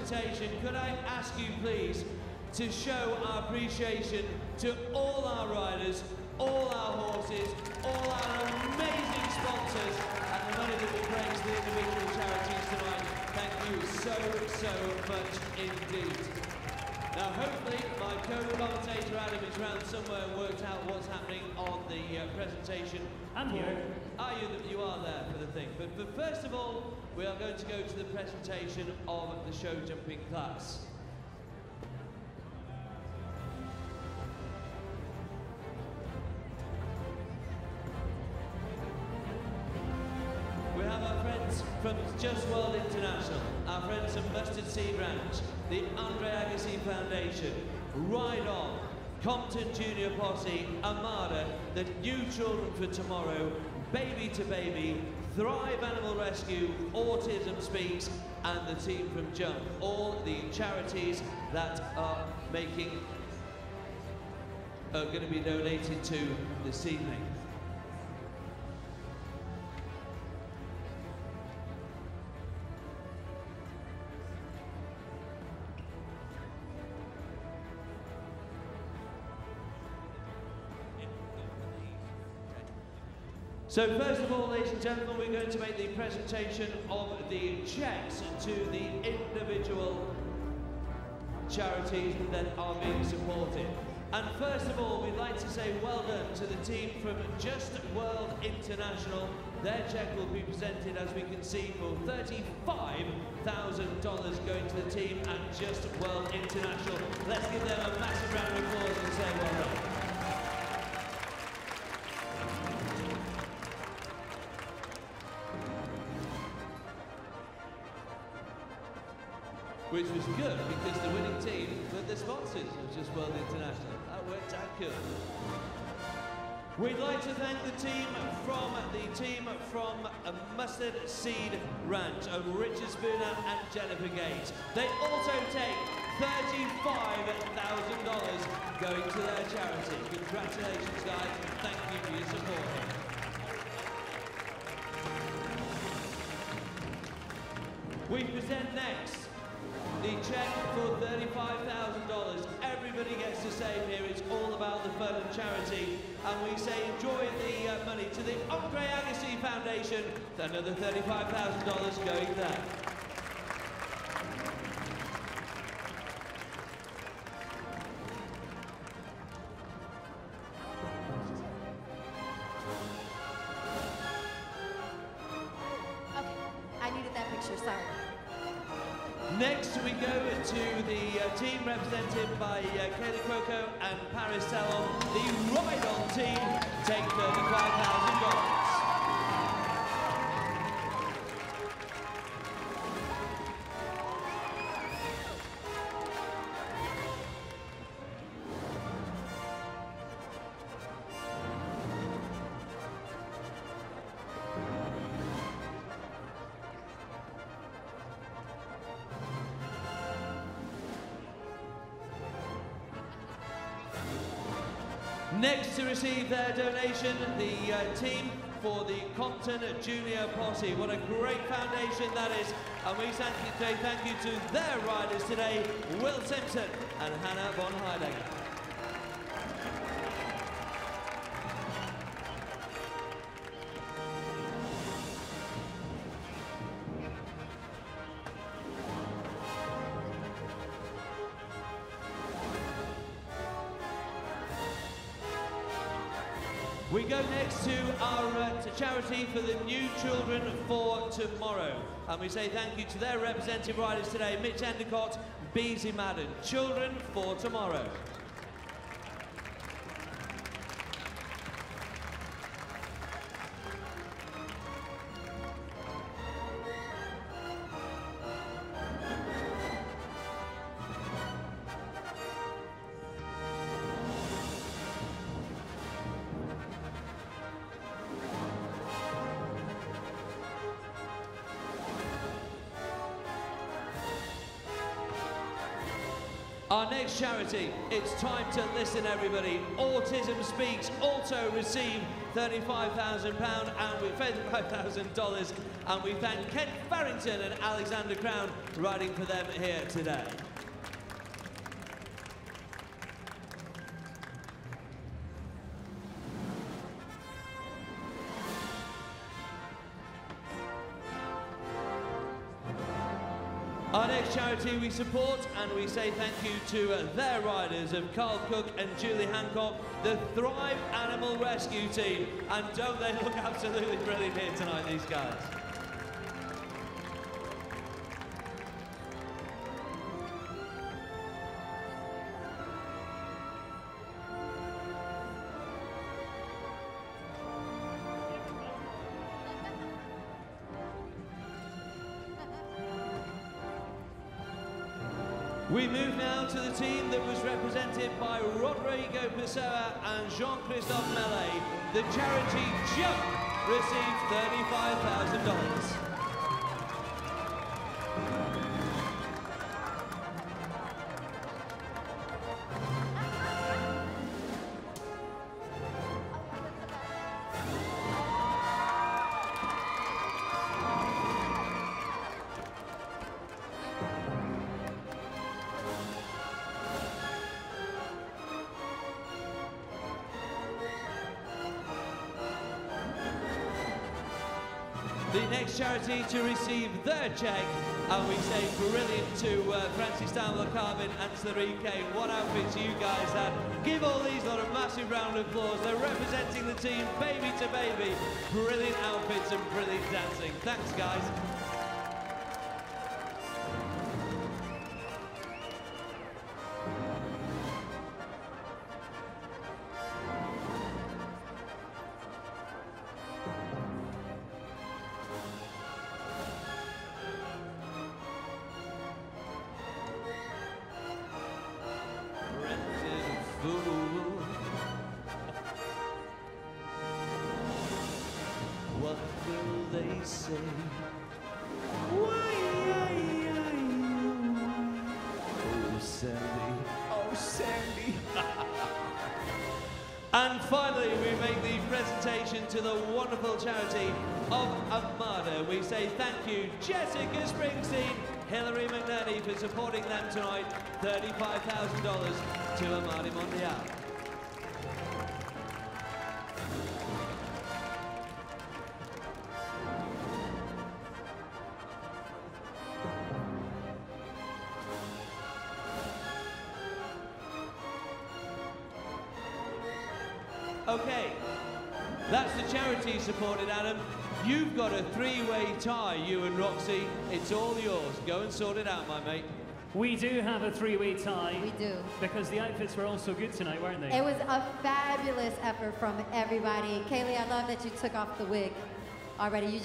presentation, could I ask you please to show our appreciation to all our riders, all our horses, all our amazing sponsors, and the money that we raise to the individual charities tonight. Thank you so much indeed. Now hopefully my co-commentator Adam is round somewhere and worked out what's happening on the presentation. I'm here. Are you? You are there for the thing. But first of all, we are going to go to the presentation of the show jumping class. We have our friends from Just World International, our friends from Mustard Seed Ranch, the Andre Agassi Foundation, Ride On, Compton Junior Posse, Armada, the New Children for Tomorrow, Baby to Baby, Thrive Animal Rescue, Autism Speaks, and the team from Jump. All the charities that are going to be donated to this evening. So first of all, ladies and gentlemen, we're going to make the presentation of the checks to the individual charities that are being supported. And first of all, we'd like to say well done to the team from Just World International. Their check will be presented, as we can see, for $35,000 going to the team at Just World International. Let's give them a massive round of applause and say well done. Which was good because the winning team were the sponsors of Just World International. That worked out good. We'd like to thank the team from Mustard Seed Ranch of Richard Spooner and Jennifer Gates. They also take $35,000 going to their charity. Congratulations, guys, and thank you for your support. We present next the check for $35,000. Everybody gets to save here. It's all about the fun and charity. And we say enjoy the money to the Andre Agassi Foundation. Another $35,000 going there. Okay, I needed that picture, sorry. Next, we go to the team represented by Kelly Croco and Paris Salon. The Ride On team take $35,000. Next to receive their donation, the team for the Compton Junior Posse. What a great foundation that is. And we say thank you to their riders today, Will Simpson and Hannah von Heidegger. We go next to our charity for the New Children for Tomorrow. And we say thank you to their representative riders today, Mitch Endicott, Beezy Madden. Children for Tomorrow. Our next charity, it's time to listen, everybody. Autism Speaks also received £35,000 and we $35,000, and we thank Kent Farrington and Alexander Crown riding for them here today. Our next charity we support, and we say thank you to their riders of Carl Cook and Julie Hancock, the Thrive Animal Rescue Team. And don't they look absolutely brilliant here tonight, these guys? We move now to the team that was represented by Rodrigo Pessoa and Jean-Christophe Mellet. The charity Jump received $35,000. The next charity to receive their check, and we say brilliant to Francis Stanwell-Carvin and Slarique Kane. What outfits you guys had. Give all these lot a massive round of applause. They're representing the team baby to baby. Brilliant outfits and brilliant dancing. Thanks, guys. What will they say? Oh, Sandy. Oh, Sandy. And finally, we make the presentation to the wonderful charity of Armada. We say thank you, Jessica Springsteen, Hilary McNerney, for supporting them tonight. $35,000 to Armada Mondiale. Okay, that's the charity supported, Adam. You've got a three-way tie, you and Roxy. It's all yours. Go and sort it out, my mate. We do have a three-way tie. We do. Because the outfits were all so good tonight, weren't they? It was a fabulous effort from everybody. Kaylee, I love that you took off the wig already.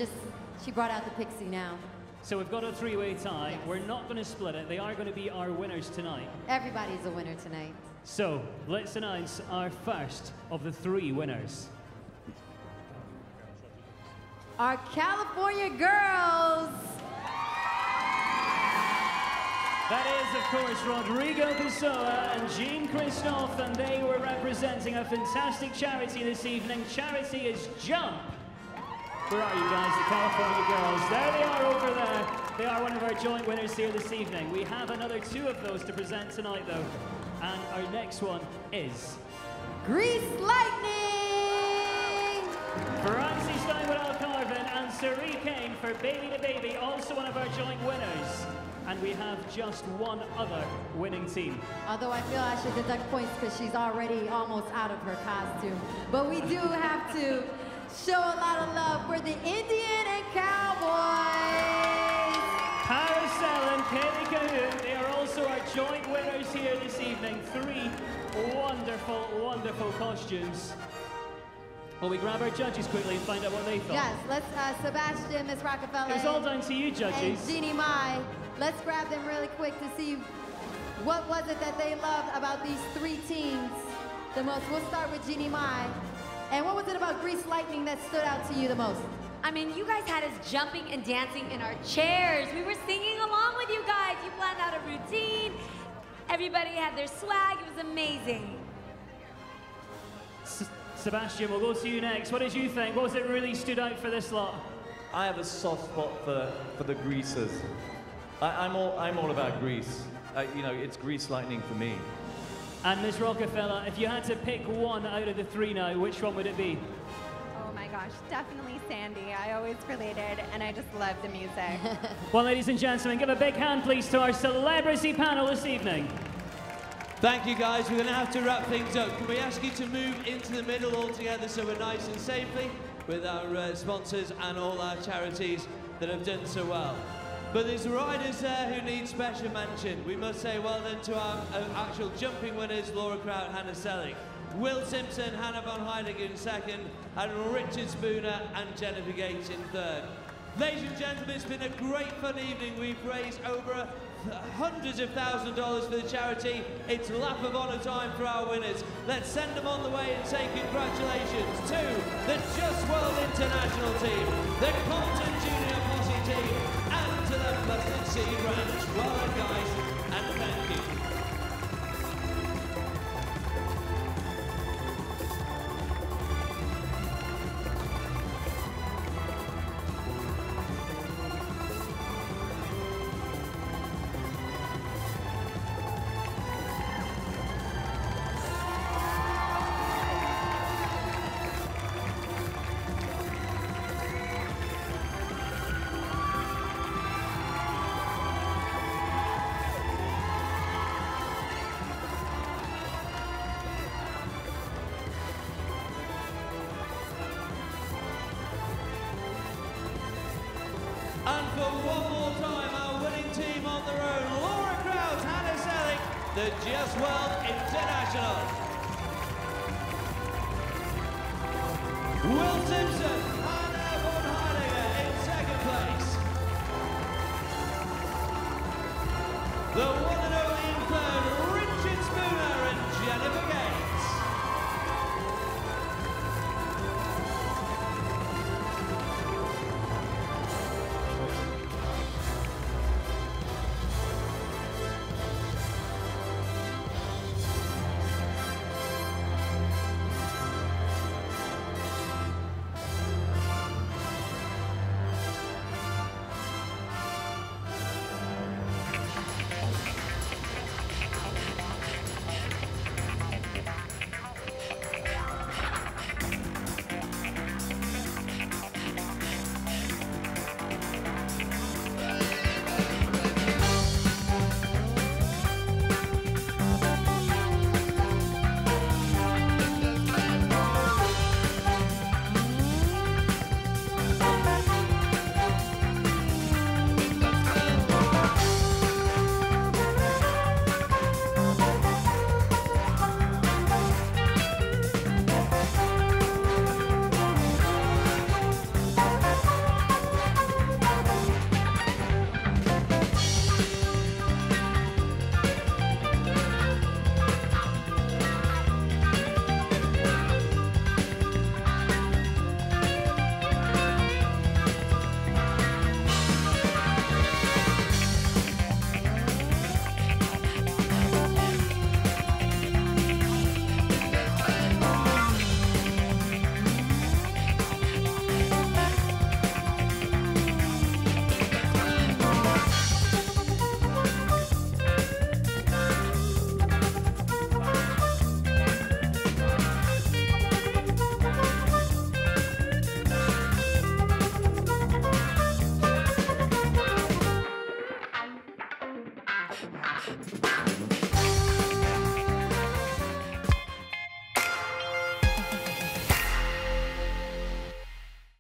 She brought out the pixie now. So we've got a three-way tie. Yes. We're not going to split it. They are going to be our winners tonight. Everybody's a winner tonight. So let's announce our first of the three winners. Our California girls. That is, of course, Rodrigo Pessoa and Jean-Christophe, and they were representing a fantastic charity this evening. Charity is Jump. Where are you guys, the California girls? There they are over there. They are one of our joint winners here this evening. We have another two of those to present tonight, though. And our next one is Grease Lightning! Francie Steinwood-Carvin and Sari Kane for Baby to Baby, also one of our joint winners. And we have just one other winning team. Although I feel I should deduct points because she's already almost out of her costume. But we do have to show a lot of love for the Indian and Cowboys. Paracel and Kelly Cahoon, they are also our joint winners here this evening. Three wonderful, wonderful costumes. Will we grab our judges quickly and find out what they thought? Yes, let's, Sebastian, Miss Rockefeller. It was all down to you, judges. And Jeannie Mai. Let's grab them really quick to see what was it that they loved about these three teams the most. We'll start with Jeannie Mai. And what was it about Grease Lightning that stood out to you the most? I mean, you guys had us jumping and dancing in our chairs. We were singing along with you guys. You planned out a routine. Everybody had their swag. It was amazing. Sebastian, we'll go to you next. What did you think? What was it really stood out for this lot? I have a soft spot for the greasers. I'm all about grease. You know, it's grease lightning for me. And Ms. Rockefeller, if you had to pick one out of the three now, which one would it be? Oh my gosh, definitely Sandy. I always related, and I just love the music. Well, ladies and gentlemen, give a big hand, please, to our celebrity panel this evening. Thank you, guys. We're going to have to wrap things up. Can we ask you to move into the middle altogether so we're nice and safely with our sponsors and all our charities that have done so well. But there's riders there who need special mention. We must say well done to our actual jumping winners, Laura Kraut, Hannah Selleck, Will Simpson, Hannah von Heidegger in second, and Richard Spooner and Jennifer Gates in third. Ladies and gentlemen, it's been a great fun evening. We've raised over hundreds of thousands of dollars for the charity. It's lap of honour time for our winners. Let's send them on the way and say congratulations to the Just World International team, the Compton Junior Posse team, and to the Mustard Seed Ranch. Well done, guys, and thank you. And for one more time, our winning team on their own, Laura Kraut, Hannah Selleck, the Just World International. Will Simpson, Hannah von Heidegger in second place. The